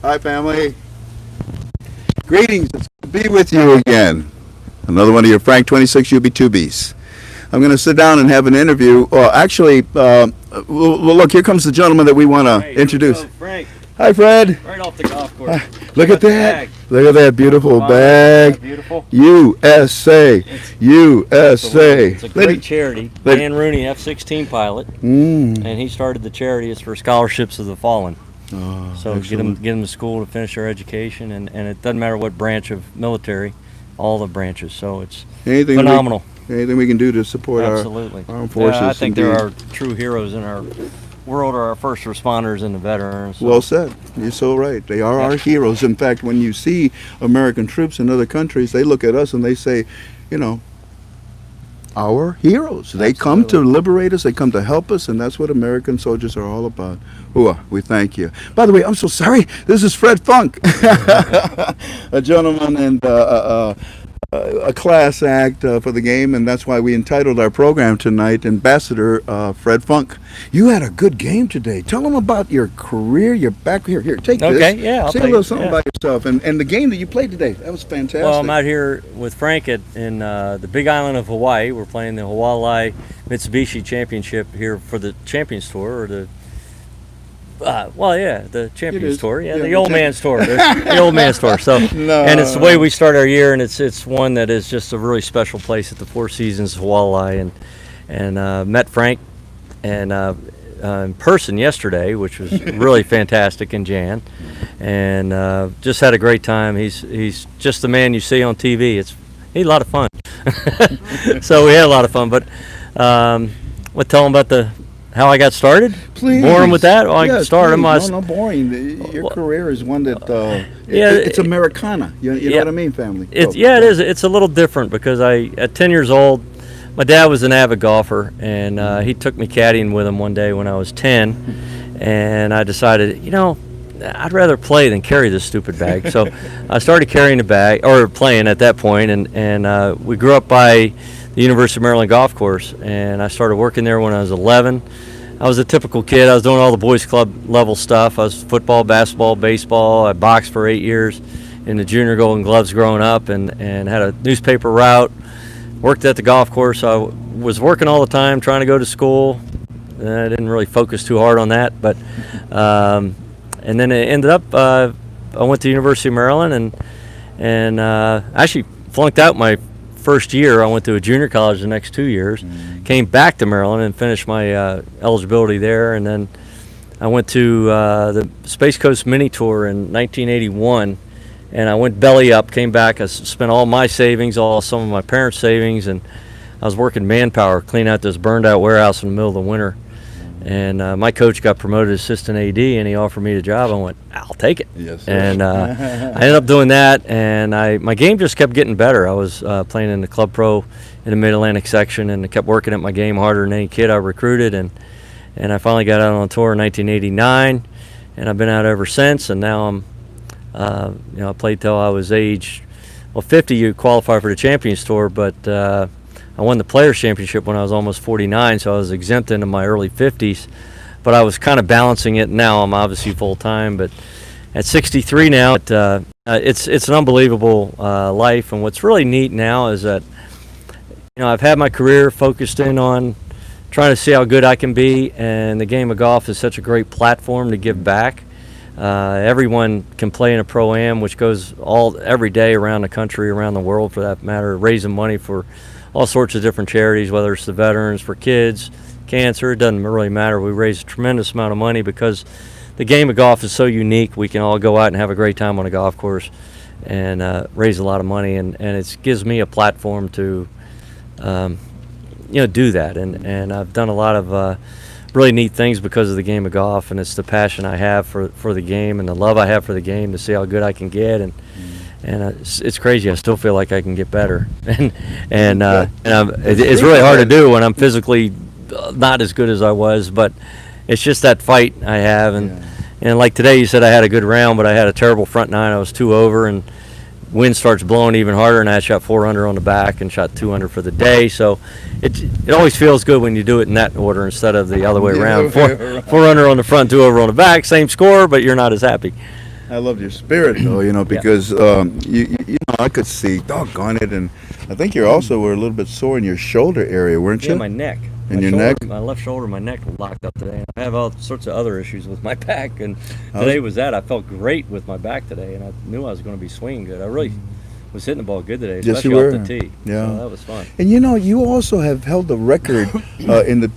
Hi, family. Greetings. It's good to be with you again. Another one of your Frank 26 UB2Bs. I'm going to sit down and have an interview. Well, actually, well, look, here comes the gentleman that we want to introduce. Frank. Hi, Fred. Right off the golf course. Look at that. Look at that beautiful bag. Beautiful. USA. USA. It's a great charity. Dan Rooney, F-16 pilot, and he started the charity. It's for scholarships of the fallen. So get them to school to finish their education, and it doesn't matter what branch of military, all the branches. So it's phenomenal. Anything we can do to support our armed forces. I think there are true heroes in our world, are our first responders and the veterans. So. Well said. You're so right. They are our heroes. In fact, when you see American troops in other countries, they look at us and they say, you know, our heroes. They come to liberate us. They come to help us, and that's what American soldiers are all about. Ooh, we thank you. By the way, I'm so sorry. This is Fred Funk, a gentleman and a class act for the game, and that's why we entitled our program tonight, Ambassador Fred Funk. You had a good game today. Tell them about your career, your back. Here, take this. Okay, yeah. I'll say a little something about yourself and the game that you played today. That was fantastic. Well, I'm out here with Frank in the Big Island of Hawaii. We're playing the Hawaii Mitsubishi Championship here for the Champions Tour, or the the Champions Tour, the old man's tour, the old man's tour. So, and it's the way we start our year, and it's one that is just a really special place at the Four Seasons Hawaii, and met Frank and in person yesterday, which was really fantastic, in Jan, and just had a great time. He's just the man you see on TV. He's a lot of fun. So we had a lot of fun, but tell him about how I got started? Please. Bore him with that? Well, yes, I started him. No, boring. Your career is one that, it's Americana. You know what I mean, family? It is. It's a little different because at 10 years old, my dad was an avid golfer, and he took me caddying with him one day when I was 10, and I decided, I'd rather play than carry this stupid bag. So I started carrying the bag, or playing at that point, and we grew up by the University of Maryland golf course, and I started working there when I was 11. I was a typical kid. I was doing all the boys club level stuff. I was football, basketball, baseball. I boxed for 8 years in the junior Golden Gloves growing up, and had a newspaper route. Worked at the golf course. I was working all the time, trying to go to school. I didn't really focus too hard on that, but and then it ended up I went to the University of Maryland and actually flunked out my first year. I went to a junior college the next 2 years, came back to Maryland and finished my eligibility there, and then I went to the Space Coast Mini Tour in 1981, and I went belly up, came back. I spent all my savings, some of my parents' savings, and I was working manpower, cleaning out this burned out warehouse in the middle of the winter. And my coach got promoted to assistant AD, and he offered me the job. I went, I'll take it. Yes, sir. And I ended up doing that, and my game just kept getting better. I was playing in the Club Pro in the Mid-Atlantic section, and I kept working at my game harder than any kid I recruited, and I finally got out on tour in 1989, and I've been out ever since. And now I'm, I played till I was age, 50. You qualify for the Champions Tour, but I won the Players Championship when I was almost 49, so I was exempt into my early 50s. But I was kind of balancing it. Now I'm obviously full-time, but at 63 now, it's an unbelievable life. And what's really neat now is that, I've had my career focused in on trying to see how good I can be, and the game of golf is such a great platform to give back. Everyone can play in a Pro-Am, which goes every day around the country, around the world for that matter, raising money for all sorts of different charities, whether it's the veterans, for kids, cancer. It doesn't really matter. We raise a tremendous amount of money because the game of golf is so unique. We can all go out and have a great time on a golf course and raise a lot of money, and it gives me a platform to do that. And I've done a lot of really neat things because of the game of golf, and it's the passion I have for the game and the love I have for the game to see how good I can get. And it's crazy. I still feel like I can get better, and it's really hard to do when I'm physically not as good as I was. But it's just that fight I have, and like today, you said I had a good round, but I had a terrible front nine. I was 2 over, and wind starts blowing even harder, and I shot 400 on the back and shot 200 for the day. So it always feels good when you do it in that order instead of the other way around. 400 on the front, 2 over on the back, same score, but you're not as happy. I loved your spirit, though, you know, Yeah. because you know, I could see, doggone it, and I think you also were a little bit sore in your shoulder area, weren't Yeah, you? my neck. In My your shoulder, neck? my left shoulder, my neck were locked up today. I have all sorts of other issues with my back, and How's- today was that. I felt great with my back today, and I knew I was going to be swinging good. I really was hitting the ball good today, Yes, especially you off were. the tee. Yeah. So that was fun. And you know, you also have held the record in the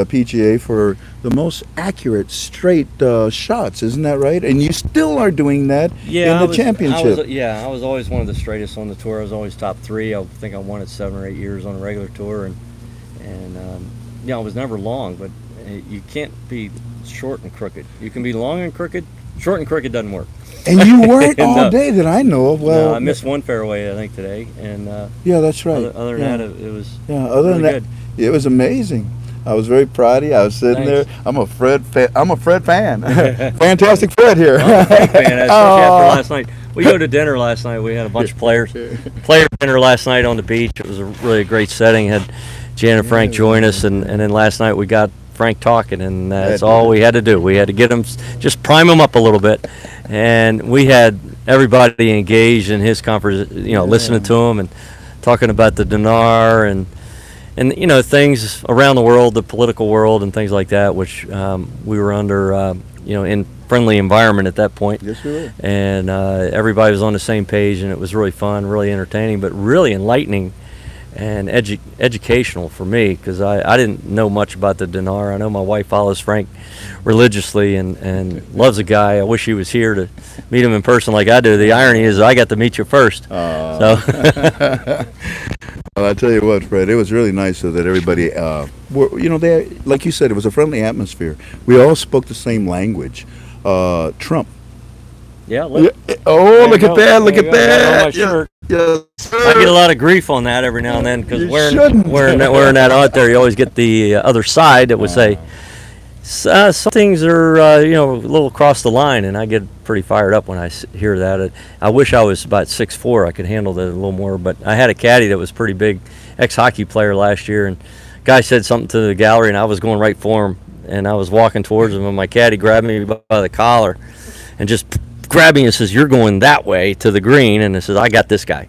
PGA for the most accurate straight shots, isn't that right? And you still are doing that Yeah, in the championship. I was always one of the straightest on the tour. I was always top 3. I think I won it 7 or 8 years on a regular tour, and I was never long. But you can't be short and crooked. You can be long and crooked. Short and crooked doesn't work. And you weren't all No. day that I know of. Well, No, I missed one fairway, I think, today, and yeah, that's right. other yeah. than that, it was Yeah, other really than that, good. it was amazing. I was very proud of you. I was sitting Thanks. there. I'm a Fred fan. Fantastic Fred here. I'm a big fan, especially Oh. after last night. We go to dinner last night. We had a bunch of players. Player dinner last night on the beach. It was a really great setting. Had Jan and Frank join us, and then last night we got Frank talking, and that's all we had to do. We had to get him, just prime him up a little bit, and we had everybody engaged in his conversation, listening to him and talking about the dinar and things around the world, the political world and things like that, which we were under in friendly environment at that point. Yes, we were. And everybody was on the same page, and it was really fun, really entertaining, but really enlightening and educational for me, because I didn't know much about the dinar. I know my wife follows Frank religiously and loves the guy. I wish he was here to meet him in person like I do. The irony is I got to meet you first. So Well, I tell you what, Fred, it was really nice so that everybody, they, like you said, it was a friendly atmosphere. We all spoke the same language. Trump. yeah, Oh, look at that! Look There at you go. Got it on my that! shirt. Yes, I get a lot of grief on that every now and then, because You wearing shouldn't. that out there, you always get the other side that would say some things are a little across the line, and I get pretty fired up when I hear that. I wish I was about 6'4". I could handle that a little more, but I had a caddy that was pretty big, ex-hockey player last year, and guy said something to the gallery, and I was going right for him, and I was walking towards him, and my caddy grabbed me by the collar and just grabbed me and says, "You're going that way to the green," and it says, "I got this guy."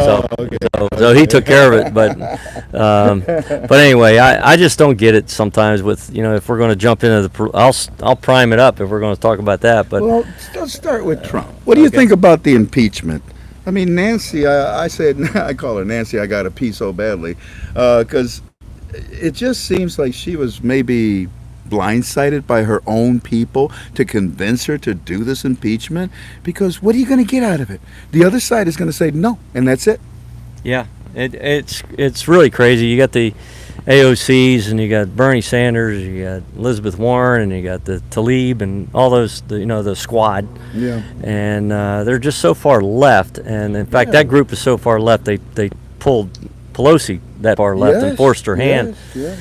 So he took care of it, but anyway, I just don't get it sometimes with if we're going to jump into I'll prime it up if we're going to talk about that. But well, let's start with Trump. What do you think about the impeachment? I mean, Nancy, I said, I call her Nancy, I got to pee so badly, because it just seems like she was maybe blindsided by her own people to convince her to do this impeachment, because what are you going to get out of it? The other side is going to say no, and that's it. yeah, it's really crazy. You got the AOCs, and you got Bernie Sanders, you got Elizabeth Warren, and you got the Tlaib, and all those, the squad. Yeah. And they're just so far left. And in fact, that group is so far left, they pulled Pelosi that far left and forced her hand. Yes.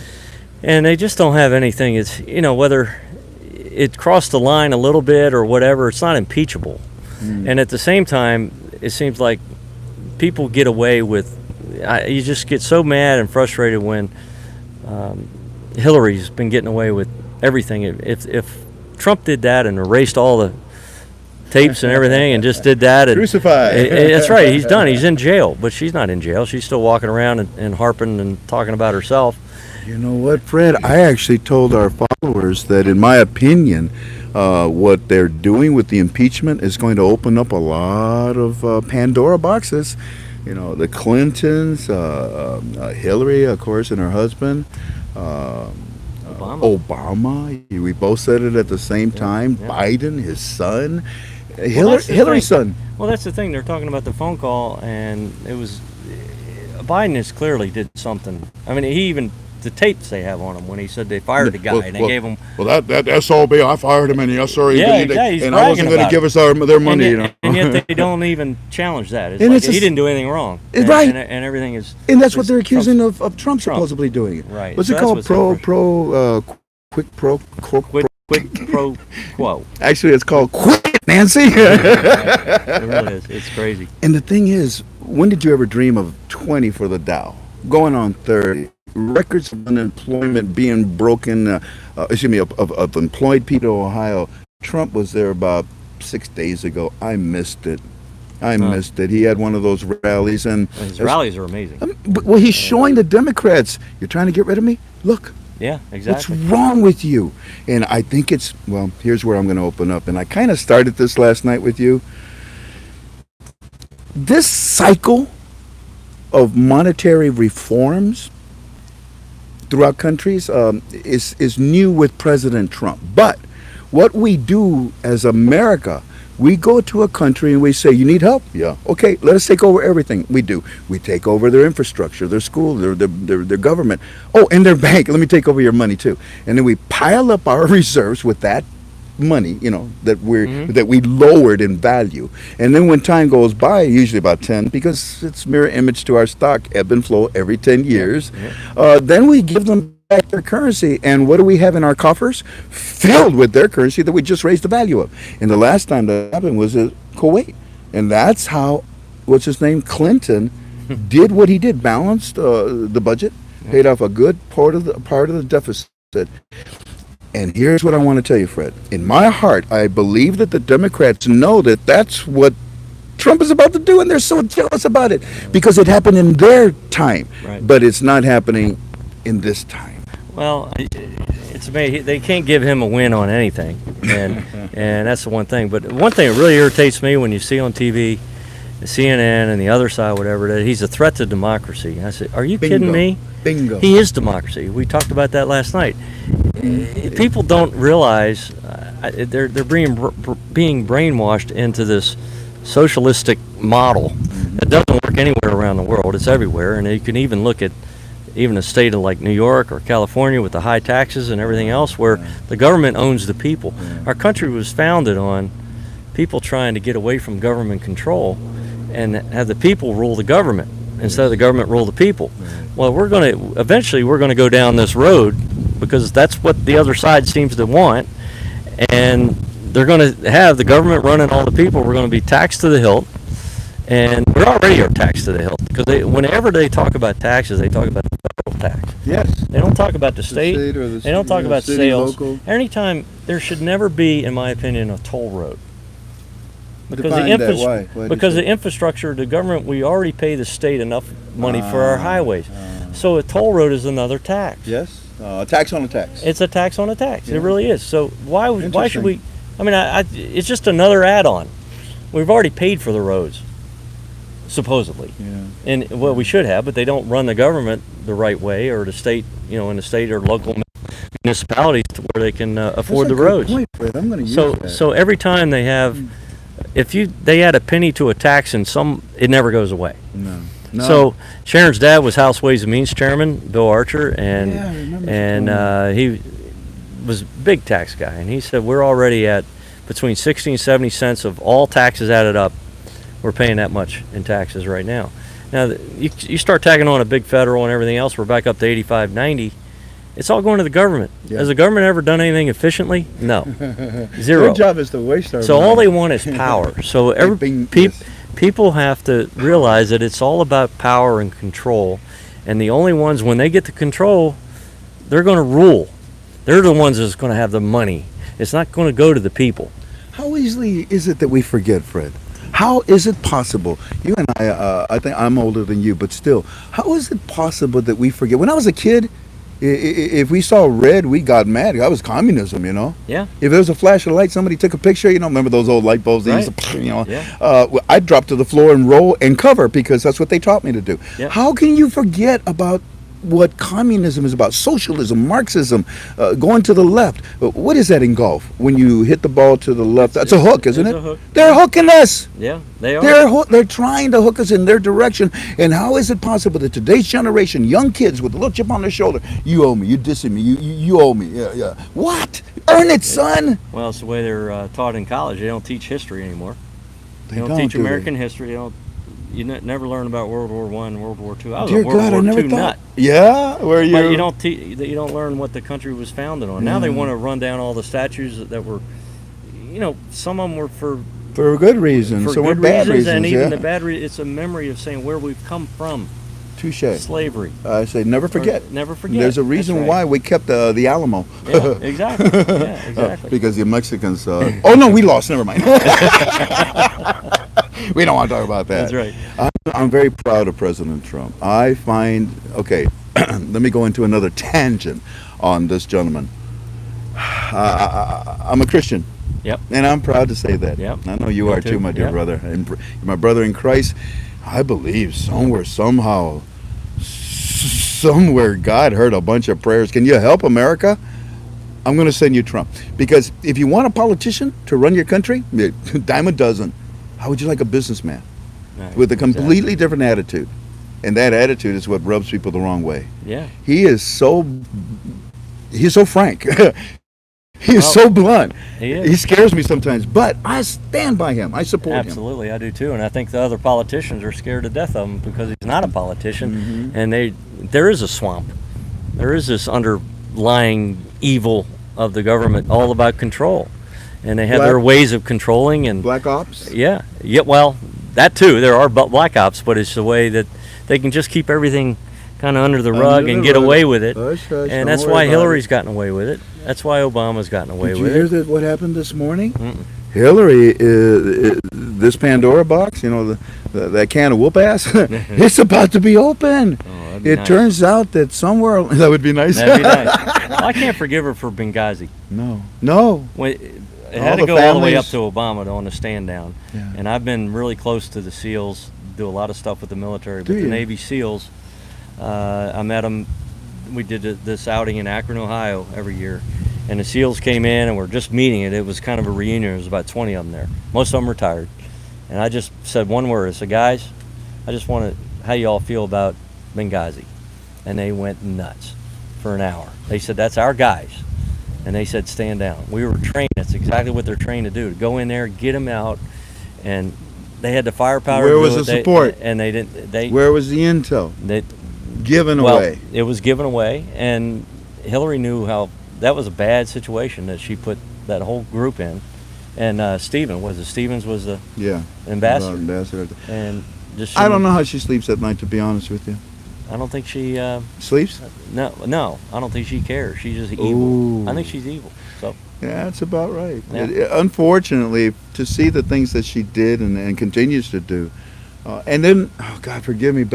And they just don't have anything. It's whether it crossed the line a little bit or whatever, it's not impeachable. And at the same time, it seems like people get away with. You just get so mad and frustrated when Hillary's been getting away with everything. If Trump did that and erased all the tapes and everything and just did that, Crucified. that's right. He's done. He's in jail, but she's not in jail. She's still walking around and harping and talking about herself. You know what, Fred? I actually told our followers that, in my opinion, what they're doing with the impeachment is going to open up a lot of Pandora boxes. The Clintons, Hillary, of course, and her husband, Obama. We both said it at the same time. yeah. Biden, his son, that's the Hillary's thing. son. Well, that's the thing. They're talking about the phone call, and it was Biden has clearly did something. I mean, the tapes they have on him when he said they fired the guy and they gave him. Well, that SOB, I fired him, and yes, sir. Yeah, exactly. He's and I wasn't bragging going to about give us their money. And yet they don't even challenge that. It's And like it's he didn't do anything wrong. Right. And everything is. And that's what they're Trump's- accusing of Trump supposedly doing it. Right. What's So it that's called? what's Quid pro quo. Actually, it's called quit, Nancy. It really is. It's crazy. And the thing is, when did you ever dream of 20 for the Dow? Going on 30. Records of unemployment being broken, of employed people in Ohio. Trump was there about 6 days ago. I missed it. I missed it. He had one of those rallies, and His rallies are amazing. well, he's showing the Democrats, you're trying to get rid of me? Look, Yeah, what's exactly. wrong with you? And I think it's, well, here's where I'm going to open up. And I kind of started this last night with you. This cycle of monetary reforms throughout countries is new with President Trump. But what we do as America, we go to a country and we say, you need help? Yeah. Okay, let us take over everything. We do. We take over their infrastructure, their school, their government. Oh, and their bank. Let me take over your money too. And then we pile up our reserves with that money, that we lowered in value. And then when time goes by, usually about 10, because it's mirror image to our stock, ebb and flow every 10 years, then we give them back their currency. And what do we have in our coffers? Filled with their currency that we just raised the value of. And the last time that happened was at Kuwait. And that's how, what's his name, Clinton did what he did, balanced the budget, paid off a good part of the deficit. And here's what I want to tell you, Fred. In my heart, I believe that the Democrats know that that's what Trump is about to do, and they're so jealous about it because it happened in their time, but it's not happening in this time. Well, it's amazing. They can't give him a win on anything, and that's the one thing. But one thing that really irritates me when you see on TV, CNN and the other side, whatever it is, he's a threat to democracy. I said, are you kidding me? Bingo. He is democracy. We talked about that last night. People don't realize they're being brainwashed into this socialistic model that doesn't work anywhere around the world. It's everywhere, and you can even look at even a state of like New York or California with the high taxes and everything else, where the government owns the people. Our country was founded on people trying to get away from government control and have the people rule the government instead of the government rule the people. Well, eventually we're going to go down this road because that's what the other side seems to want, and they're going to have the government running all the people. We're going to be taxed to the hilt, and we already are taxed to the hilt because whenever they talk about taxes, they talk about the federal tax. Yes. They don't talk about the state. They don't talk about city, sales. local. Anytime, there should never be, in my opinion, a toll road. Because Define that. Why? Why do you because say? the infrastructure, the government, we already pay the state enough money for our highways. So a toll road is another tax. Yes. A tax on a tax. It's a tax on a tax. Yeah. It really is. So why should Interesting. we? I mean, it's just another add-on. We've already paid for the roads, supposedly, and well, we should have, but they don't run the government the right way, or the state, in the state or local municipalities to where they can afford the roads. Point, Fred. I'm going to use that. So every time they have, they add a penny to a tax, and it never goes away. No. So Sharon's dad was House Ways and Means Chairman, Bill Archer, and Yeah, I remember he was a big tax guy, and he said we're already at between 60 and 70 cents of all taxes added up. We're paying that much in taxes right now. Now you start tagging on a big federal and everything else, we're back up to 85, 90. It's all going to the government. Yeah. Has the government ever done anything efficiently? No. Zero. Their job is to waste our So money. all they want is power. So people have to realize that it's all about power and control, and the only ones, when they get the control, they're going to rule. They're the ones that's going to have the money. It's not going to go to the people. How easily is it that we forget, Fred? How is it possible? You and I think I'm older than you, but still, how is it possible that we forget? When I was a kid, if we saw red, we got mad. That was communism, Yeah. If there was a flash of light, somebody took a picture, remember those old light bulbs? They used to, Yeah. I'd drop to the floor and roll and cover because that's what they taught me to do. Yeah. How can you forget about what communism is about? Socialism, Marxism, going to the left. What does that engulf? When you hit the ball to the left, that's a hook, isn't It's it? a hook. They're hooking us. Yeah, they are. They're trying to hook us in their direction. And how is it possible that today's generation, young kids with a little chip on their shoulder, you owe me, you dissing me, you owe me. Yeah. What? Earn it, son. Well, it's the way they're taught in college. They don't teach history anymore. They don't don't, teach do they? American history. You never learn about World War I, World War II. I was Dear a World God, War I never II thought. nut. Yeah, where you? But you don't learn what the country was founded on. Now they want to run down all the statues that were, some of them were for For good reasons. for So good we're bad reasons, and even yeah. the bad it's a memory of saying where we've come from. Touche. slavery. I say never forget. Never forget. There's a That's reason right. why we kept the Alamo. Yeah, exactly. Yeah, exactly. Because the Mexicans. Oh no, we lost. Never mind. We don't want to talk about that. That's right. I'm very proud of President Trump. I find. Okay, let me go into another tangent on this gentleman. I'm a Christian. Yep. And I'm proud to say that. Yep. I know you Me are too. too, my dear Yep. brother. And my brother in Christ, I believe somehow, somewhere God heard a bunch of prayers. Can you help America? I'm going to send you Trump. Because if you want a politician to run your country, dime a dozen. How would you like a businessman Right, with a completely exactly. different attitude? And that attitude is what rubs people the wrong way. Yeah. He's so frank. He's Well, so blunt. he is. He scares me sometimes, but I stand by him. I support him. Absolutely, I do too, and I think the other politicians are scared to death of him because he's not a politician, and there is a swamp. There is this underlying evil of the government, all about control, and they have their ways of controlling and Black ops. yeah. Well, that too. There are black ops, but it's the way that they can just keep everything kind of under the rug and get away with it, Hush, hush, and don't that's worry why about Hillary's gotten away with it. That's why Obama's gotten away Did you with hear it. that? What happened this morning? Mm-mm. Hillary, this Pandora box, that can of whoop ass, it's about to be open. Oh, that'd be It nice. turns out that somewhere that would be nice. That'd be nice. Well, I can't forgive her for Benghazi. No. When it All had to the go all the way up families- to Obama on the stand down. Yeah. And I've been really close to the SEALs, do a lot of stuff with the military, but Do the you? Navy SEALs, I met them. We did this outing in Akron, Ohio every year. And the SEALs came in and we're just meeting it. It was kind of a reunion. There was about 20 of them there. Most of them retired. And I just said one word. I said, guys, I just want to, how you all feel about Benghazi? And they went nuts for an hour. They said, that's our guys. And they said, stand down. We were trained. That's exactly what they're trained to do. To go in there, get them out. And they had the firepower. Where to was do the it. support? And they didn't. Where was the intel? They, Given well, away. it was given away. And Hillary knew how that was a bad situation that she put that whole group in. And Stevens was the Yeah. ambassador. Ambassador. And just I don't know how she sleeps at night, to be honest with you. I don't think she. Sleeps? No. I don't think she cares. She's just evil. Ooh. I think she's evil. So Yeah, that's about right. Yeah. Unfortunately, to see the things that she did and continues to do, and then, oh God, forgive me,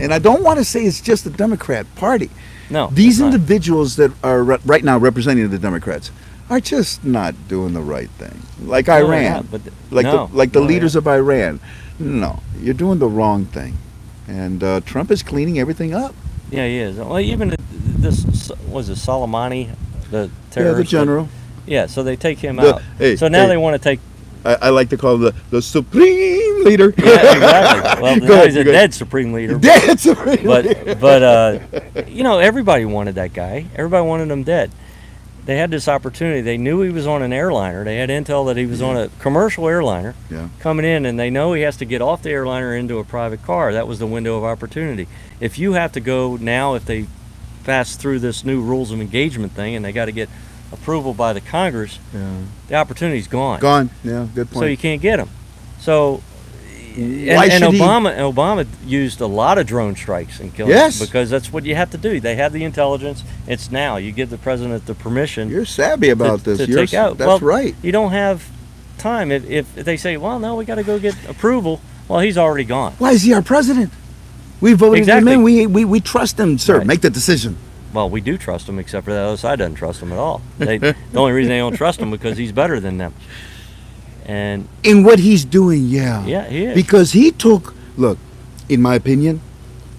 and I don't want to say it's just the Democrat Party. no. These it's not. individuals that are right now representing the Democrats are just not doing the right thing. Like No, they're Iran, not, but the leaders of Iran. No, you're doing the wrong thing, and Trump is cleaning everything up. Yeah, he is. Well, even this was it Soleimani, the terrorist. Yeah, the general. Yeah, so they take him The- out. hey, so now hey. they want to take. I like to call him the supreme leader. Yeah, exactly. Well, Go now ahead, he's a go ahead. dead supreme leader. Dead supreme leader. But everybody wanted that guy. Everybody wanted him dead. They had this opportunity. They knew he was on an airliner. They had intel that he was on a commercial airliner Yeah. coming in, and they know he has to get off the airliner into a private car. That was the window of opportunity. If you have to go now, if they pass through this new rules of engagement thing, and they got to get approval by the Congress, Yeah. the opportunity's gone. Gone. Yeah, good point. So you can't get him. So, Why and should he- Obama used a lot of drone strikes and killing Yes. because that's what you have to do. They have the intelligence. It's now. You give the president the permission You're savvy about to this. take out. That's Well, right. You don't have time. If they say, well, no, we got to go get approval, well, he's already gone. Why is he our president? We voted Exactly. him in. We trust him, sir. Right. Make the decision. Well, we do trust him, except for the other side doesn't trust him at all. The only reason they don't trust him because he's better than them. And In what he's doing, yeah. yeah, he is. Because look, in my opinion,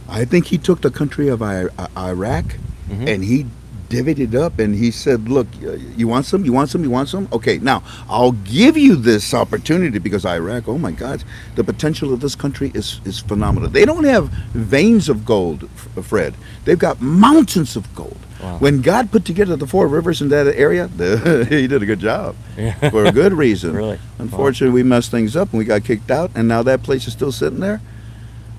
I think he took the country of Iraq Mhm. and he divvied it up and he said, look, you want some? You want some? You want some? Okay, now I'll give you this opportunity because Iraq, oh my God, the potential of this country is phenomenal. They don't have veins of gold, Fred. They've got mountains of gold. Wow. When God put together the four rivers in that area, he did a good job Yeah. for a good reason. Really? Unfortunately, we messed things up and we got kicked out, and now that place is still sitting there.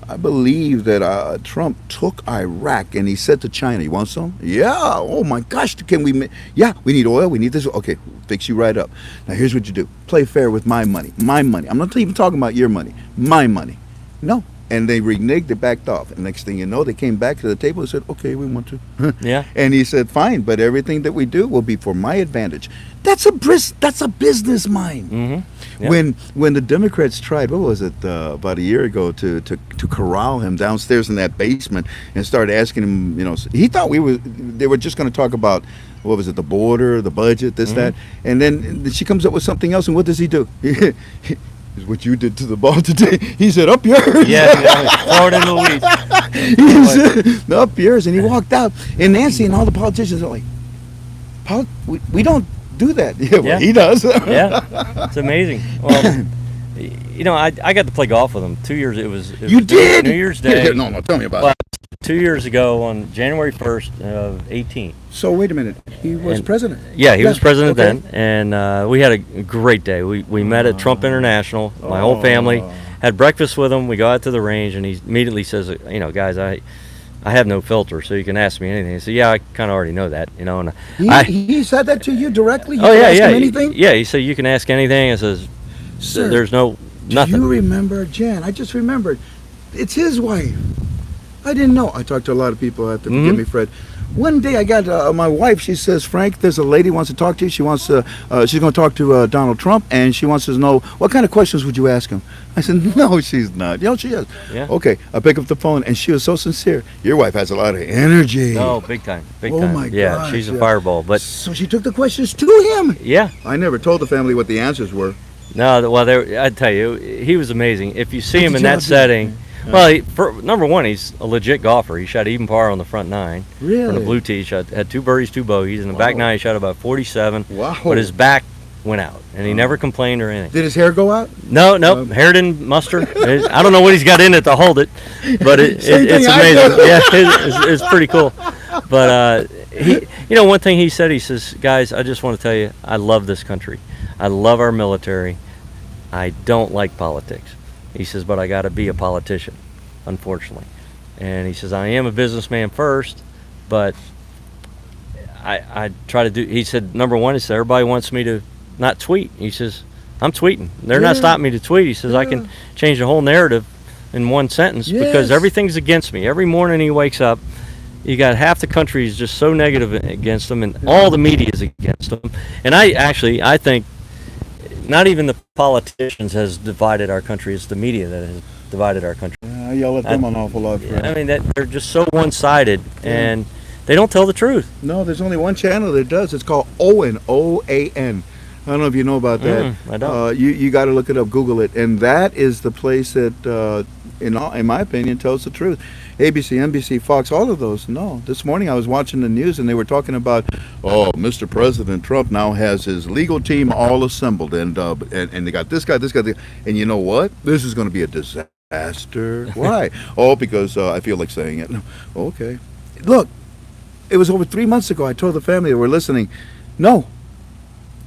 I believe that Trump took Iraq and he said to China, "You want some? Yeah. Oh my gosh, can we? Yeah, we need oil. We need this. Okay, fix you right up. Now here's what you do: play fair with my money. My money. I'm not even talking about your money. My money. No, And they reneged, they backed off. And next thing you know, they came back to the table and said, okay, we want to. Yeah. And he said, fine, but everything that we do will be for my advantage. That's a business mind. Mm-hmm. Yeah. When the Democrats tried, what was it, about a year ago, to corral him downstairs in that basement and start asking him, he thought they were just going to talk about, what was it, the border, the budget, this, that. And then she comes up with something else, and what does he do? Is what you did to the ball today. He said, up yours. Yeah, throw it in the weeds. He said, up yours. And he walked out. And Nancy and all the politicians are like, we don't do that. Yeah, well, Yeah. he does. Yeah, it's amazing. Well, I got to play golf with him 2 years. It was You did? New Year's Day. No, tell me about Well, it. 2 years ago on January 1st of 18. So wait a minute. He was And- president. Yeah, he was president okay. then, and we had a great day. We met at Trump International. My whole family had breakfast with him. We go out to the range, and he immediately says, guys, I have no filter, so you can ask me anything. He said, yeah, I kind of already know that, And He said that to you directly? You oh could yeah, ask yeah, him anything? yeah. He said you can ask anything. It says Sir, there's nothing. Do you remember Jan? I just remembered. It's his wife. I didn't know. I talked to a lot of people out there. Forgive me, Fred. One day I got my wife. She says, Frank, there's a lady wants to talk to you. She wants to. She's going to talk to Donald Trump, and she wants to know what kind of questions would you ask him. I said, no, she's not. She is. Yeah. Okay. I pick up the phone, and she was so sincere. Your wife has a lot of energy. Oh, big time, big Oh time. my Yeah, gosh, she's a yeah. fireball. But So she took the questions to him. yeah, I never told the family what the answers were. no. Well, I tell you, he was amazing. If you see What him did in y'all that do? setting, well, for number one, he's a legit golfer. He shot even par on the front nine. Really? On the blue tee, had 2 birdies, 2 bogeys. In the back Wow. nine, he shot about 47. Wow. But his back went out, and he never complained or anything. Did his hair go out? No, hair didn't muster. I don't know what he's got in it to hold it, but Same it's thing I amazing. do. Yeah, it's pretty cool. But one thing he says, guys, I just want to tell you, I love this country. I love our military. I don't like politics. He says, but I got to be a politician, unfortunately. And he says, I am a businessman first, but I try to do. He said, number one, he said, everybody wants me to not tweet. He says, I'm tweeting. They're not Yeah. stopping me to tweet. He says, I Yeah. can change the whole narrative in one sentence because Yes. everything's against me. Every morning he wakes up, you got half the country is just so negative against him, and all the media is against him. And I think not even the politicians has divided our country. It's the media that has divided our country. I yell at them an awful lot, Fred. I mean, they're just so one-sided, and they don't tell the truth. No, there's only one channel that does. It's called Owen, O-A-N. I don't know if you know about that. I don't. You got to look it up, Google it, and that is the place that, in my opinion, tells the truth. ABC, NBC, Fox, all of those. No, this morning I was watching the news and they were talking about, Mr. President Trump now has his legal team all assembled, and they got this guy, and you know what? This is going to be a disaster. Why? Because I feel like saying it. Okay, look, it was over 3 months ago. I told the family that were listening, no,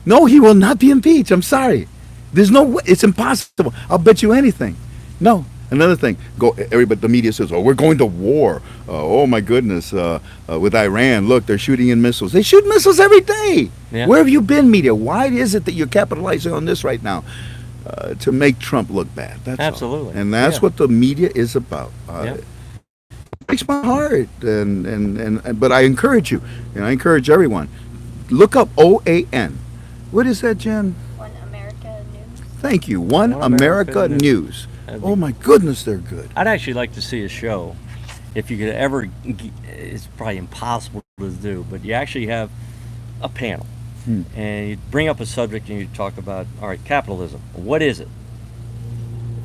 he will not be impeached. I'm sorry. There's no way. It's impossible. I'll bet you anything. No. Another thing, everybody, the media says, we're going to war. Oh my goodness, with Iran. Look, they're shooting in missiles. They shoot missiles every day. Yeah. Where have you been, media? Why is it that you're capitalizing on this right now? To make Trump look bad. That's all. Absolutely. And that's what the media is about. Yeah. It breaks my heart. But I encourage you, and I encourage everyone, look up OAN. What is that, Jen? One America News. Thank you. One America News. Oh my goodness, they're good. I'd actually like to see a show, if you could ever. It's probably impossible to do, but you actually have a panel, and you bring up a subject and you talk about, all right, capitalism. What is it?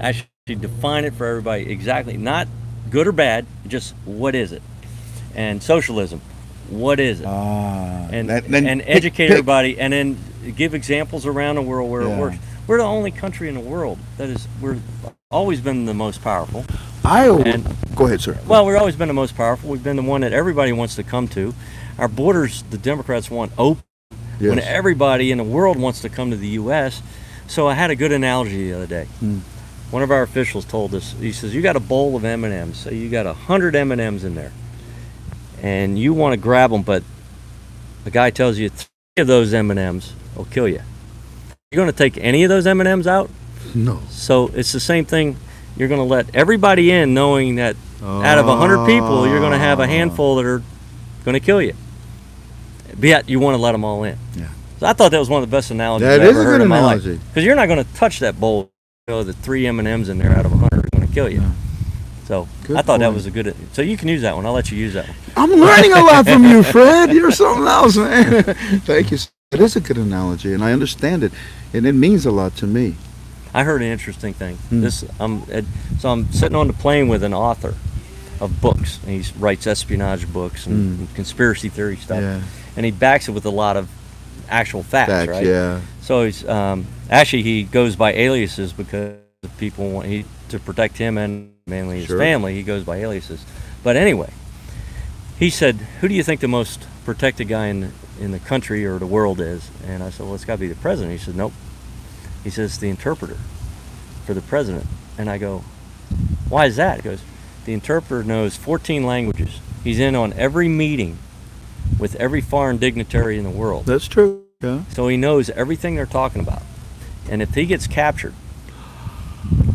Actually, define it for everybody exactly, not good or bad, just what is it? And socialism, what is it? And educate everybody, and then give examples around the world where it works. We're the only country in the world we're always been the most powerful. Go ahead, sir. Well, we've always been the most powerful. We've been the one that everybody wants to come to. Our borders, the Democrats want open, when everybody in the world wants to come to the U.S. So I had a good analogy the other day. One of our officials told us, he says, you got a bowl of M&Ms. So you got 100 M&Ms in there. And you want to grab them, but the guy tells you 3 of those M&Ms will kill you. You're going to take any of those M&Ms out? No. So it's the same thing. you're going to let everybody in knowing that out of 100 people, you're going to have a handful that are going to kill you. But yet you want to let them all in. Yeah. So I thought that was one of the best analogies That I is ever a heard good in my analogy. life. Because you're not going to touch that bowl. You know, the 3 M&Ms in there out of 100 are going to kill you. Yeah. So Good I thought that point. was a good. So you can use that one. I'll let you use that one. I'm learning a lot from you, Fred. You're something else, man. Thank you. It is a good analogy, and I understand it, and it means a lot to me. I heard an interesting thing. So I'm sitting on the plane with an author of books, and he writes espionage books and conspiracy theory stuff, Yeah. and he backs it with a lot of actual facts, right? Yeah. So he's actually he goes by aliases because people want to protect him and mainly his Sure. family. He goes by aliases. But anyway, he said, "Who do you think the most protected guy in the country or the world is?" And I said, "Well, it's got to be the president." He said, "Nope." He says, "The interpreter for the president." And I go, "Why is that?" He goes, "The interpreter knows 14 languages. He's in on every meeting with every foreign dignitary in the world. That's true. Yeah. So he knows everything they're talking about. And if he gets captured,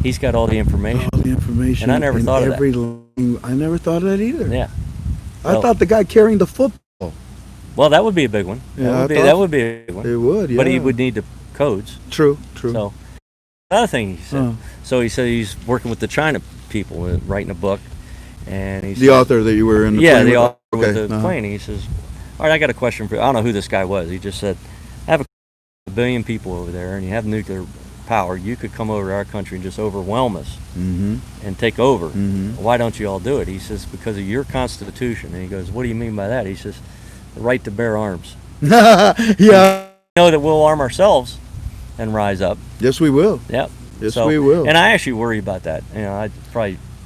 he's got all the information." All the information. And I never in thought of that. every I never thought of that either. Yeah. I So- thought the guy carrying the football. Well, that would be a big one. Yeah, I that thought- would be a big one. It would, yeah. But he would need the codes. True. So another thing he said. Oh. So he said he's working with the China people writing a book, and he The author that you were in the yeah, plane the with? author with Okay, the uh-huh. plane. He says, "All right, I got a question for you." I don't know who this guy was. He just said, "I have a billion people over there, and you have nuclear power. You could come over to our country and just overwhelm us Mm-hmm. and take over. Mhm. Why don't you all do it?" He says, "Because of your Constitution." And he goes, "What do you mean by that?" He says, "The right to bear arms. Yeah. We know that we'll arm ourselves and rise up." Yes, we will. Yep. Yes, we will. And I actually worry about that.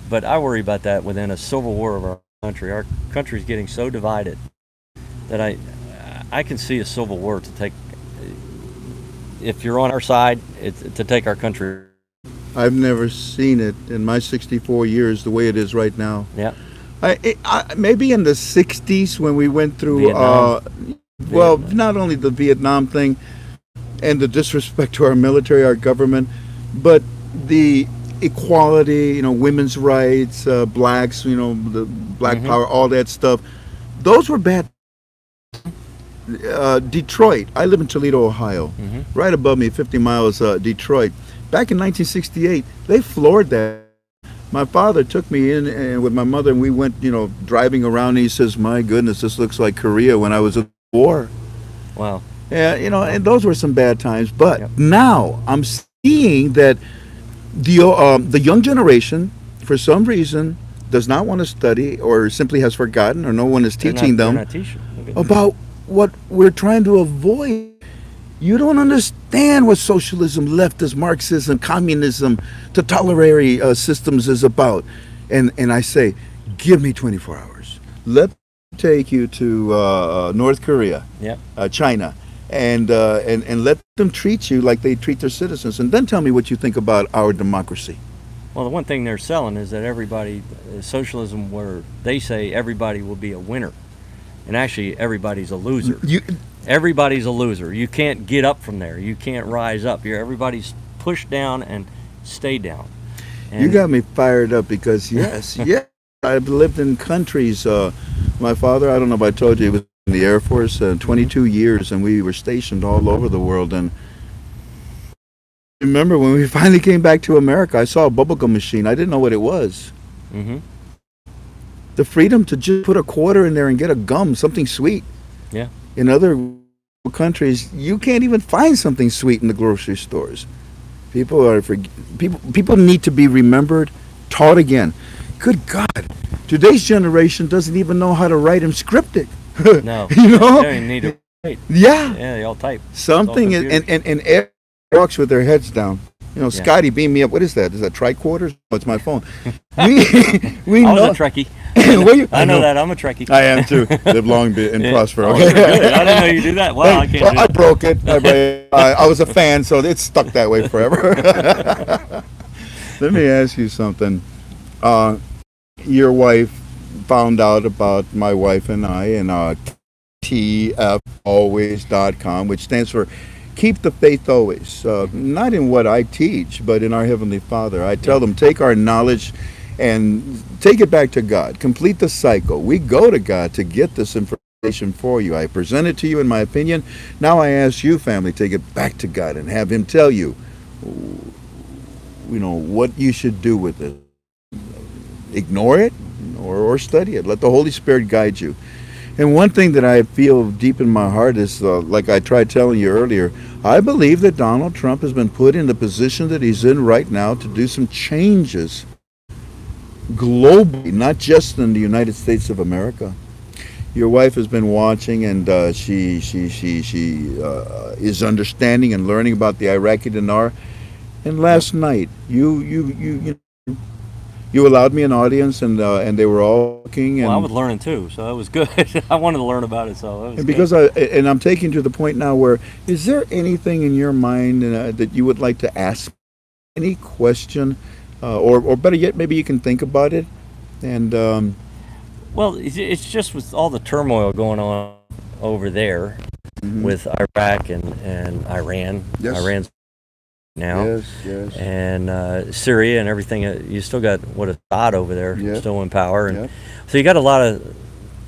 But I worry about that within a civil war of our country. Our country's getting so divided that I can see a civil war to take. If you're on our side, to take our country. I've never seen it in my 64 years the way it is right now. Yeah. Maybe in the 60s when we went through, Vietnam. not only the Vietnam thing and the disrespect to our military, our government, but the equality, women's rights, blacks, the black power, all that stuff. Those were bad. Detroit. I live in Toledo, Ohio. Right above me, 50 miles, Detroit. Back in 1968, they floored that. My father took me in and with my mother, and we went, driving around. And he says, "My goodness, this looks like Korea when I was at war." Wow. Yeah, and those were some bad times. But Yep. now I'm seeing that the young generation, for some reason, does not want to study, or simply has forgotten, or no one is teaching them They're not teaching. Okay. about what we're trying to avoid. You don't understand what socialism, leftist, Marxism, communism, totalitarian systems is about. And I say, give me 24 hours. Let me take you to North Korea, Yep. China, and let them treat you like they treat their citizens. And then tell me what you think about our democracy. Well, the one thing they're selling is that socialism, where they say everybody will be a winner, and actually everybody's a loser. Everybody's a loser. You can't get up from there. You can't rise up. Everybody's pushed down and stay down. And You got me fired up because yes, I've lived in countries. My father, I don't know if I told you, he was in the Air Force 22 years, and we were stationed all over the world. And remember when we finally came back to America, I saw a bubblegum machine. I didn't know what it was. Mhm. The freedom to just put a quarter in there and get a gum, something sweet. Yeah. In other countries, you can't even find something sweet in the grocery stores. People need to be remembered, taught again. Good God, today's generation doesn't even know how to write and script it. No. You know? They don't even need to wait. Yeah, Yeah, they all type. something It's all and everyone walks with their heads down. Yeah. Scotty, beam me up. What is that? Is that tricorders? Oh, it's my phone. we I know. was a Trekkie. I I know that. I'm a Trekkie. I am too. Live long and Yeah. prosper. Oh, Okay. good. I didn't know you do that. Wow, I can't do I that. broke it. I was a fan, so it's stuck that way forever. Let me ask you something. Your wife found out about my wife and I, and tfalways.com, which stands for keep the faith always, not in what I teach, but in our Heavenly Father. I tell them, take our knowledge and take it back to God. Complete the cycle. We go to God to get this information for you. I present it to you in my opinion. Now I ask you, family, take it back to God and have Him tell you, what you should do with it. Ignore it or study it. Let the Holy Spirit guide you. And one thing that I feel deep in my heart is, like I tried telling you earlier, I believe that Donald Trump has been put in the position that he's in right now to do some changes globally, not just in the United States of America. Your wife has been watching, and she is understanding and learning about the Iraqi dinar. And last night, you allowed me an audience, and they were all looking. And Well, I was learning too, so that was good. I wanted to learn about it, so that was and good. because I'm taking to the point now where, is there anything in your mind that you would like to ask? Any question, or better yet, maybe you can think about it. And Well, it's just with all the turmoil going on over there with Iraq and Iran. Yes. Iran's now. yes. And Syria and everything. You still got Assad over there still in power, and Yep. so you got a lot of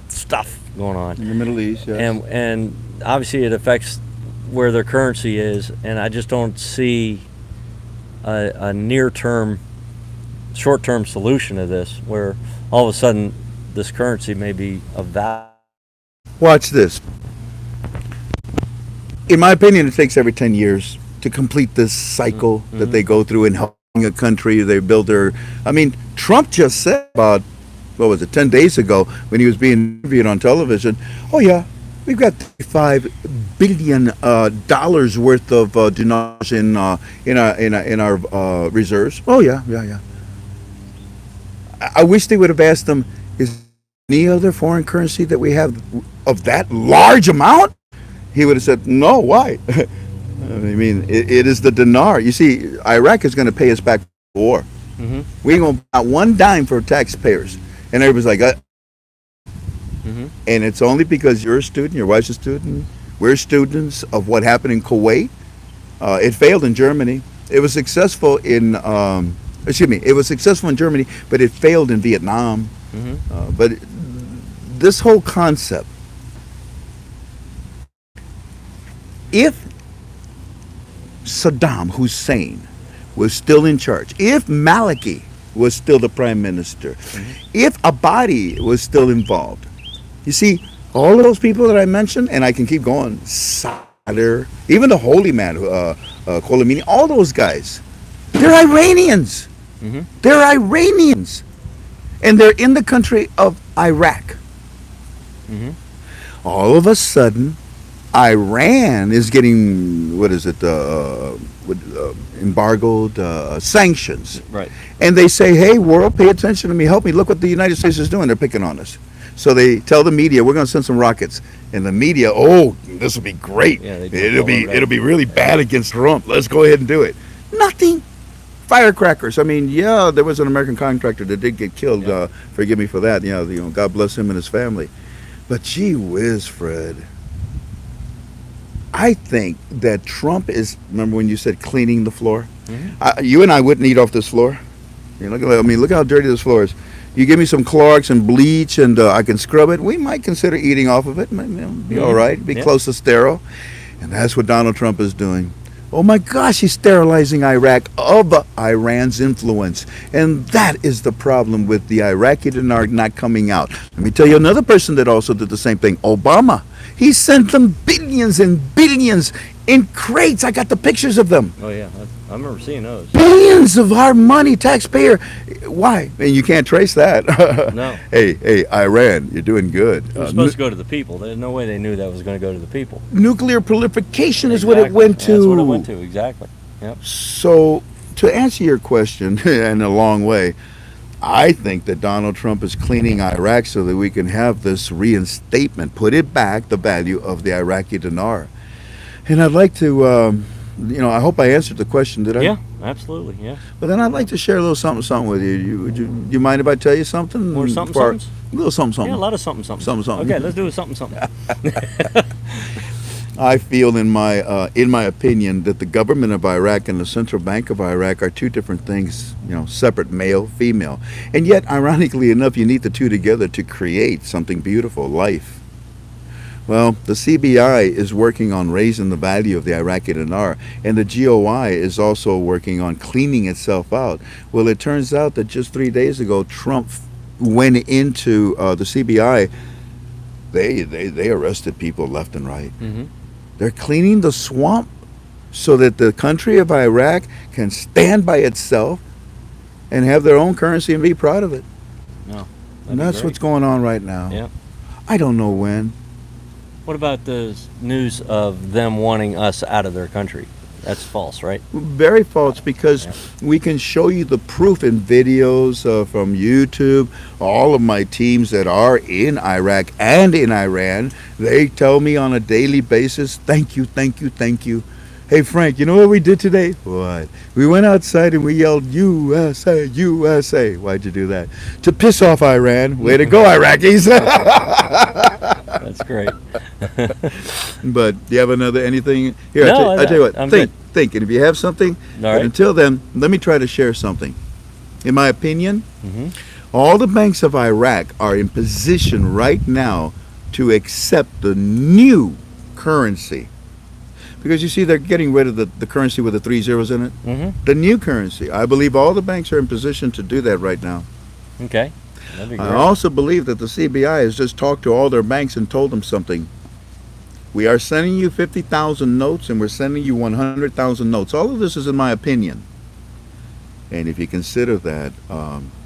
stuff going on. In the Middle East, yes. And obviously it affects where their currency is, and I just don't see a near-term, short-term solution to this, where all of a sudden this currency may be of value. Watch this. In my opinion, it takes every 10 years to complete this cycle that they go through in helping a country. They build their. I mean, Trump just said about, 10 days ago when he was being interviewed on television, oh yeah, we've got $5 billion dollars worth of dinars in our reserves. Oh yeah. I wish they would have asked them, is any other foreign currency that we have of that large amount? He would have said, no, why? I mean, it is the dinar. You see, Iraq is going to pay us back for the war. We ain't going to pay one dime for taxpayers. And everybody's like, and it's only because you're a student, your wife's a student, we're students of what happened in Kuwait. It failed in Germany. It was successful in, it was successful in Germany, but it failed in Vietnam. But this whole concept, if Saddam Hussein was still in charge, if Maliki was still the prime minister, if Abadi was still involved, you see, all of those people that I mentioned, and I can keep going, Sadr, even the holy man, Khomeini, all those guys, they're Iranians. They're Iranians. And they're in the country of Iraq. All of a sudden, Iran is getting, embargoed, sanctions. Right. And they say, hey, world, pay attention to me, help me. Look what the United States is doing. They're picking on us. So they tell the media, we're going to send some rockets. And the media, oh, this will be great. Yeah, it'll be really bad against Trump. Let's go ahead and do it. Nothing. Firecrackers. I mean, yeah, there was an American contractor that did get killed. Forgive me for that. God bless him and his family. But gee whiz, Fred. I think that Trump is. Remember when you said cleaning the floor? You and I wouldn't eat off this floor. Look how dirty this floor is. You give me some Clorox and bleach, and I can scrub it. We might consider eating off of it. Be all right. Be close to sterile. And that's what Donald Trump is doing. Oh my gosh, he's sterilizing Iraq of Iran's influence. And that is the problem with the Iraqi dinar not coming out. Let me tell you another person that also did the same thing, Obama. He sent them billions and billions in crates. I got the pictures of them. Oh yeah, I remember seeing those. Billions of our money, taxpayer. Why? And you can't trace that. No. Hey, Iran, you're doing good. It was supposed to go to the people. There's no way they knew that was going to go to the people. Nuclear proliferation is what it went to. That's what it went to, exactly. Yep. So, to answer your question in a long way, I think that Donald Trump is cleaning Iraq so that we can have this reinstatement, put it back, the value of the Iraqi dinar. And I'd like to, I hope I answered the question, did I? Yeah, absolutely, yeah. But then I'd like to share a little something with you. You mind if I tell you something? More something. A little something. Yeah, a lot of something. Something. Okay, let's do a something. I feel, in my opinion, that the government of Iraq and the central bank of Iraq are two different things. Separate, male, female, and yet, ironically enough, you need the two together to create something beautiful, life. Well, the CBI is working on raising the value of the Iraqi dinar, and the GOI is also working on cleaning itself out. Well, it turns out that just 3 days ago, Trump went into the CBI. They arrested people left and right. Mm-hmm. They're cleaning the swamp so that the country of Iraq can stand by itself and have their own currency and be proud of it. No, And that's what's going on right now. Yeah. I don't know when. What about the news of them wanting us out of their country? That's false, right? Very false, because we can show you the proof in videos from YouTube. All of my teams that are in Iraq and in Iran, they tell me on a daily basis, thank you, thank you, thank you. Hey Frank, you know what we did today? What? We went outside and we yelled, USA, USA. Why'd you do that? To piss off Iran. Way to go, Iraqis. That's great. But do you have anything? Here, No, I'll tell you what. I'm Think. And if you have something, All but right. until then, let me try to share something. In my opinion, Mm-hmm. all the banks of Iraq are in position right now to accept the new currency. Because you see, they're getting rid of the currency with the 3 zeros in it. Mm-hmm. The new currency. I believe all the banks are in position to do that right now. Okay. That'd be great. I also believe that the CBI has just talked to all their banks and told them something. We are sending you 50,000 notes and we're sending you 100,000 notes. All of this is in my opinion. And if you consider that,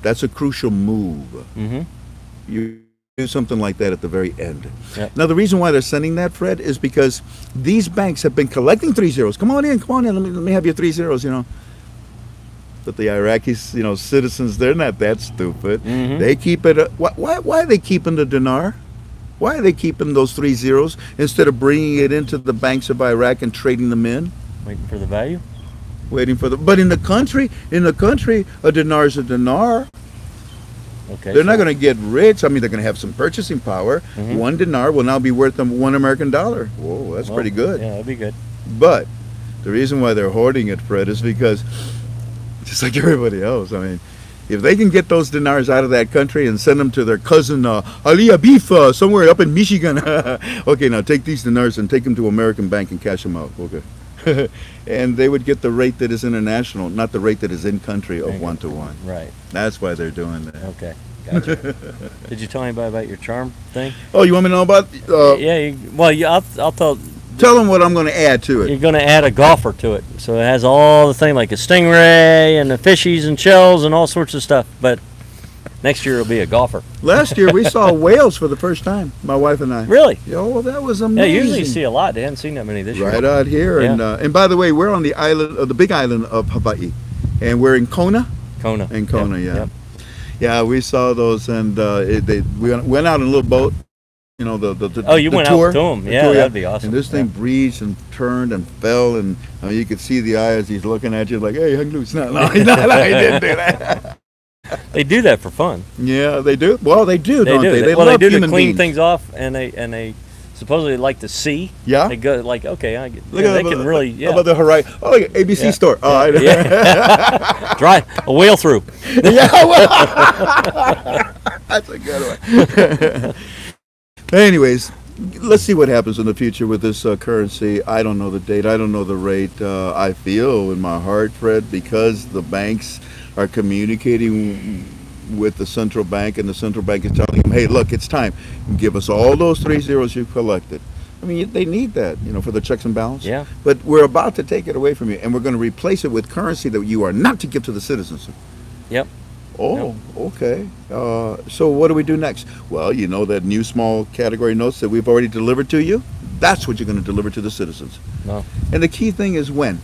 that's a crucial move. Mm-hmm. You do something like that at the very end. Yep. Now, the reason why they're sending that, Fred, is because these banks have been collecting 3 zeros. Come on in. Let me have your 3 zeros, But the Iraqi, citizens, they're not that stupid. Mm-hmm. They keep it. Why are they keeping the dinar? Why are they keeping those 3 zeros instead of bringing it into the banks of Iraq and trading them in? Waiting for the value? But in the country, a dinar is a dinar. Okay. They're not going to get rich. I mean, they're going to have some purchasing power. Mhm. 1 dinar will now be worth them $1 American. Whoa, that's pretty good. Yeah, that'd be good. But the reason why they're hoarding it, Fred, is because just like everybody else, I mean, if they can get those dinars out of that country and send them to their cousin Ali Abif somewhere up in Michigan, okay, now take these dinars and take them to American Bank and cash them out. Okay. And they would get the rate that is international, not the rate that is in country of 1-to-1. Right. That's why they're doing that. Okay. Gotcha. Did you tell anybody about your charm thing? Oh, you want me to know about? I'll tell. Tell them what I'm going to add to it. You're going to add a golfer to it, so it has all the thing like a stingray and the fishies and shells and all sorts of stuff. But next year it'll be a golfer. Last year we saw whales for the first time, my wife and I. Really? Oh, that was Yeah. amazing. Usually you see a lot. They hadn't seen that many this year. Right out here, Yeah. and by the way, we're on the island, the big island of Hawaii, and we're in Kona. Kona. In Kona, Yep, yeah. yep. Yeah, we saw those, and we went out in a little boat. The Oh, you the went tour, out to them. the Yeah, tour, that'd be awesome. And this thing breached and turned and fell, and you could see the eye as he's looking at you like, "Hey, hang loose!" No, he didn't do that. They do that for fun. Yeah, they do. Well, they do, They don't do. they? They Well, love they do to human clean beings. things off, and they supposedly like to see. Yeah. They go like, okay, Look they at can really, How yeah. about the horizon? Oh, look at ABC Yeah. store. Oh, I Yeah. Dry a whale through. Yeah, well, that's a good one. Anyways, let's see what happens in the future with this currency. I don't know the date. I don't know the rate. I feel in my heart, Fred, because the banks are communicating with the central bank, and the central bank is telling them, hey, look, it's time. Give us all those 3 zeros you've collected. I mean, they need that, for the checks and balance. Yeah. But we're about to take it away from you, and we're going to replace it with currency that you are not to give to the citizens. Yep. Oh, okay. So what do we do next? Well, that new small category notes that we've already delivered to you? That's what you're going to deliver to the citizens. No. And the key thing is when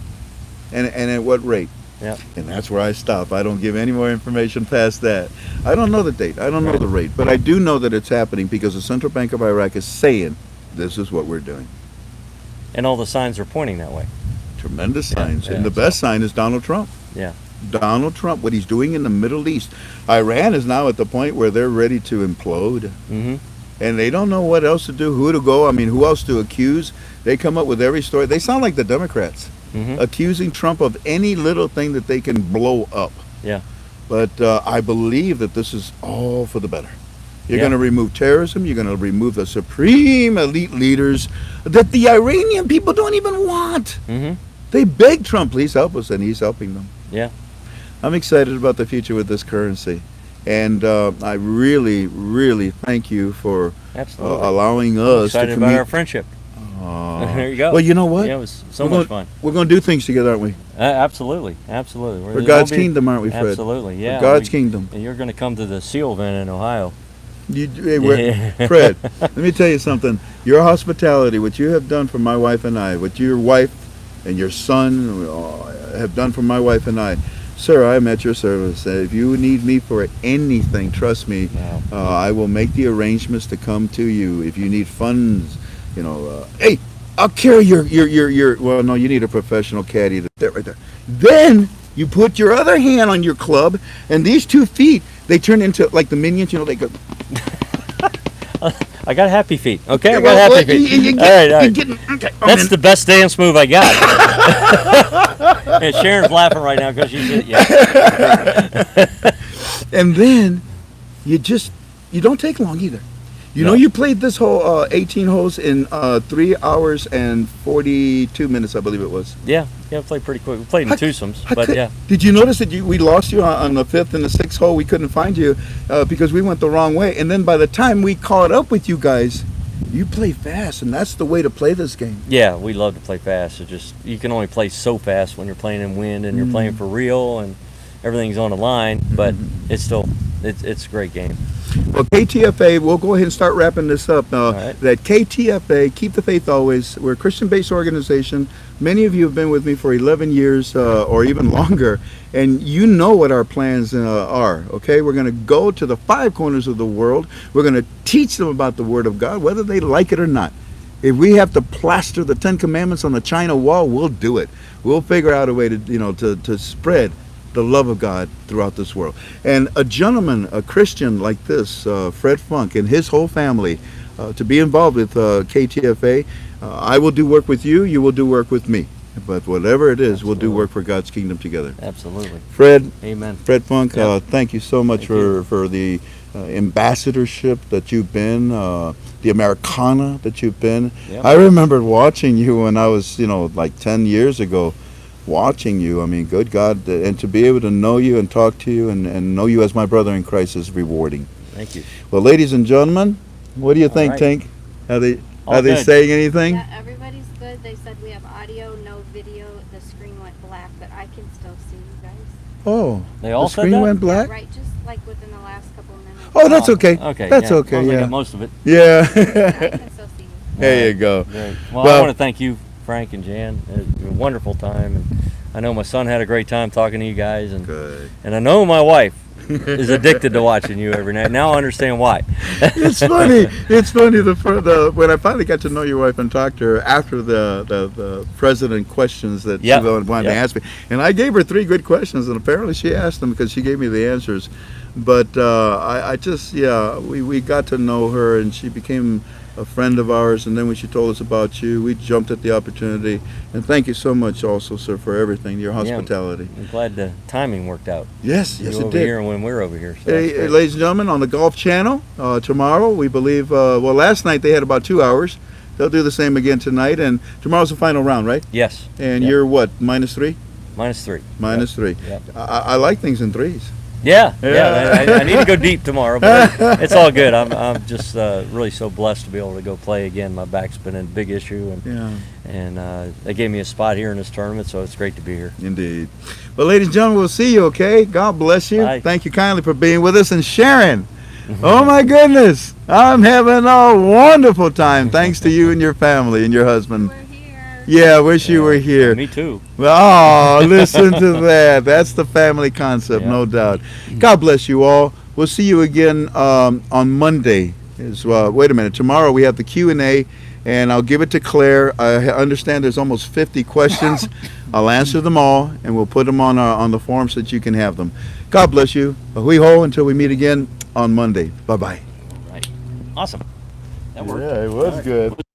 and at what rate. Yeah. And that's where I stop. I don't give any more information past that. I don't know the date. I don't know the rate. But I do know that it's happening because the Central Bank of Iraq is saying this is what we're doing. And all the signs are pointing that way. Tremendous signs. yeah, And the best sign is Donald Trump. Yeah. Donald Trump, what he's doing in the Middle East. Iran is now at the point where they're ready to implode. Mm-hmm. and they don't know what else to do, who to go. I mean, who else to accuse? They come up with every story. They sound like the Democrats, accusing Trump of any little thing that they can blow up. Yeah. But I believe that this is all for the better. You're Yeah. going to remove terrorism. You're going to remove the supreme elite leaders that the Iranian people don't even want. They beg Trump, please help us, and he's helping them. Yeah. I'm excited about the future with this currency. And I really, really thank you for Absolutely. allowing I'm us excited to about commute. our friendship. There you go. Well, you know what? Yeah, it was so We're much gonna- fun. We're going to do things together, aren't we? Absolutely. Absolutely. For God's kingdom, aren't we, Fred? Absolutely. Yeah. For God's kingdom. And you're going to come to the seal event in Ohio. Fred, let me tell you something. Your hospitality, what you have done for my wife and I, what your wife and your son have done for my wife and I, sir, I am at your service. If you need me for anything, trust me, I will make the arrangements to come to you. If you need funds, hey, I'll carry your. Well, no, you need a professional caddy. That right there. Then you put your other hand on your club, and these 2 feet, they turn into like the minions. They go. I got happy feet. Okay, I got Well, happy feet. All right. That's the best dance move I got. And Sharon's laughing right now because she's yeah. And then you don't take long either. You played this whole 18 holes in 3 hours and 42 minutes, I believe it was. Yeah, played pretty quick. We played in twosomes, but yeah. Did you notice that we lost you on the 5th and the 6th hole? We couldn't find you because we went the wrong way. And then by the time we caught up with you guys, you play fast, and that's the way to play this game. Yeah, we love to play fast. It just you can only play so fast when you're playing in wind and you're playing for real and everything's on the line. But it's still it's a great game. Well, KTFA, we'll go ahead and start wrapping this up. Right. That KTFA, Keep the Faith Always, we're a Christian-based organization. Many of you have been with me for 11 years or even longer, and you know what our plans are, okay? We're going to go to the 5 corners of the world. We're going to teach them about the Word of God, whether they like it or not. If we have to plaster the 10 Commandments on the China wall, we'll do it. We'll figure out a way to spread the love of God throughout this world. And a gentleman, a Christian like this, Fred Funk, and his whole family, to be involved with KTFA, I will do work with you, you will do work with me. But whatever it is, we'll do work for God's kingdom together. Absolutely. Fred, Amen. Fred Funk, thank you so much Thank for the ambassadorship that you've been, the Americana that you've been. Yep. I remember watching you when I was, like 10 years ago, watching you. I mean, good God, and to be able to know you and talk to you and know you as my brother in Christ is rewarding. Thank you. Well, ladies and gentlemen, what do you think, right. Tank? Are they good. saying anything? Yeah, everybody's good. They said we have audio, no video. The screen went black, but I can still see you guys. Oh, They all the said screen that? went black? Right, just like within the last couple of minutes. Oh, that's okay. Okay. That's okay, Well, I yeah. got most of it. Yeah. I can still see you. There you go. Great. Well, Well- I want to thank you, Frank and Jan. It was a wonderful time, and I know my son had a great time talking to you guys, and Good. and I know my wife is addicted to watching you every night. Now I understand why. It's funny. It's funny. When I finally got to know your wife and talk to her after the president questions that Yep. she wanted to Yep. ask me, and I gave her 3 good questions, and apparently she asked them because she gave me the answers. But we got to know her, and she became a friend of ours. And then when she told us about you, we jumped at the opportunity. And thank you so much, also, sir, for everything, your hospitality. I'm glad the timing worked out. Yes, You yes, were it over did. here and when we're over here. So that's Hey, great. ladies and gentlemen, on the Golf Channel tomorrow, we believe. Last night they had about 2 hours. They'll do the same again tonight, and tomorrow's the final round, right? Yes. And Yep. you're what, -3? -3. -3. Yep. I like things in threes. Yeah. I need to go deep tomorrow, but it's all good. I'm just really so blessed to be able to go play again. My back's been a big issue, and they gave me a spot here in this tournament, so it's great to be here. Indeed. Well, ladies and gentlemen, we'll see you. Okay. God bless you. Bye. Thank you kindly for being with us, and Sharon. Oh my goodness, I'm having a wonderful time. Thanks to you and your family and your husband. We're here. Yeah, I wish you were here. Me too. Oh, listen to that. That's the family concept, Yeah. no doubt. God bless you all. We'll see you again on Monday. Wait a minute. Tomorrow we have the Q&A, and I'll give it to Claire. I understand there's almost 50 questions. I'll answer them all, and we'll put them on the form so that you can have them. God bless you. Hui ho until we meet again on Monday. Bye-bye. Right. Awesome. That worked. Yeah, it was good.